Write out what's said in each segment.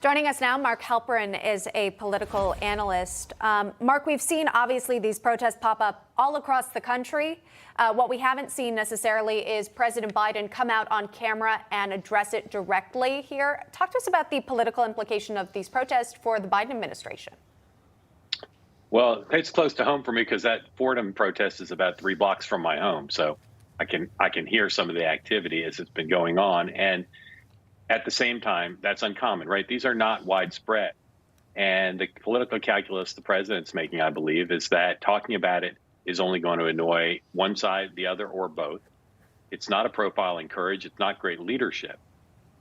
Joining us now, Mark Halperin is a political analyst. Mark, we've seen obviously these protests pop up all across the country. What we haven't seen necessarily is President Biden come out on camera and address it directly here. Talk to us about the political implication of these protests for the Biden administration. Well, it's close to home for me because that Fordham protest is about 3 blocks from my home. So I can hear some of the activity as it's been going on. And at the same time, that's uncommon, right? These are not widespread. And the political calculus the president's making, I believe, is that talking about it is only going to annoy one side, the other, or both. It's not a profile in courage. It's not great leadership.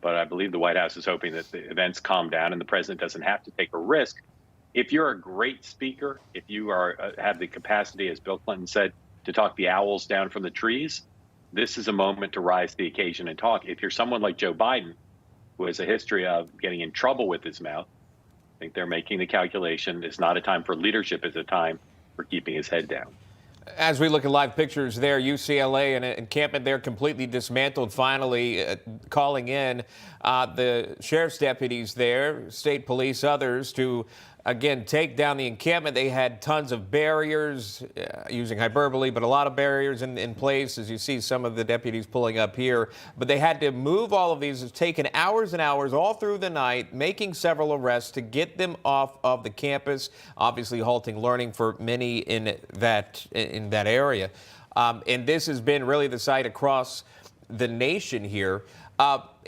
But I believe the White House is hoping that the events calm down and the president doesn't have to take a risk. If you're a great speaker, if you have the capacity, as Bill Clinton said, to talk the owls down from the trees, this is a moment to rise to the occasion and talk. If you're someone like Joe Biden, who has a history of getting in trouble with his mouth, I think they're making the calculation. It's not a time for leadership, it's a time for keeping his head down. As we look at live pictures there, UCLA and encampment there completely dismantled, finally calling in the sheriff's deputies there, state police, others to, again, take down the encampment. They had tons of barriers, using hyperbole, but a lot of barriers in place, as you see some of the deputies pulling up here. But they had to move all of these. It's taken hours and hours all through the night, making several arrests to get them off of the campus, obviously halting learning for many in that area. And this has been really the sight across the nation here.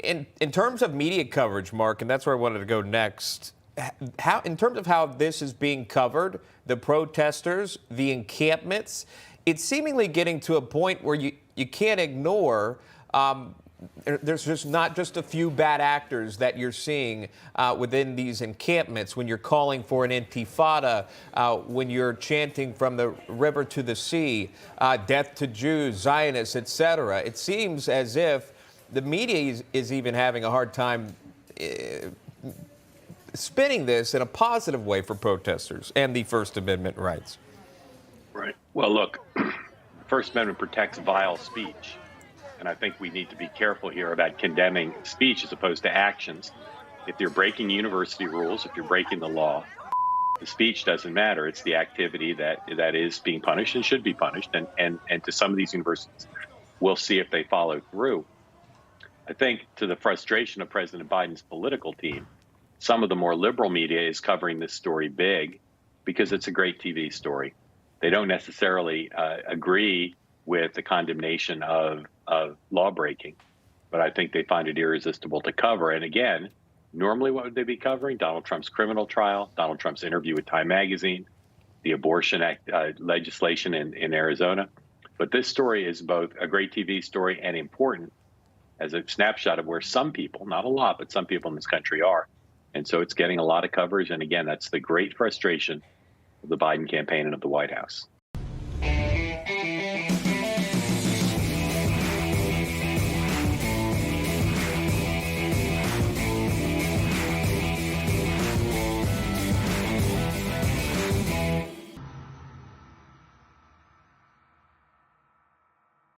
In terms of media coverage, Mark, and that's where I wanted to go next, in terms of how this is being covered, the protesters, the encampments, it's seemingly getting to a point where you can't ignore. There's just not just a few bad actors that you're seeing within these encampments when you're calling for an intifada, when you're chanting from the river to the sea, death to Jews, Zionists, etc. It seems as if the media is even having a hard time spinning this in a positive way for protesters and the First Amendment rights. Right. Well, look, the First Amendment protects vile speech. And I think we need to be careful here about condemning speech as opposed to actions. If you're breaking university rules, if you're breaking the law, the speech doesn't matter. It's the activity that is being punished and should be punished. And to some of these universities, we'll see if they follow through. I think to the frustration of President Biden's political team, some of the more liberal media is covering this story big because it's a great TV story. They don't necessarily agree with the condemnation of law breaking, but I think they find it irresistible to cover. And again, normally what would they be covering? Donald Trump's criminal trial, Donald Trump's interview with Time Magazine, the abortion act, legislation in Arizona. But this story is both a great TV story and important as a snapshot of where some people, not a lot, but some people in this country are. And so it's getting a lot of coverage. And again, that's the great frustration of the Biden campaign and of the White House.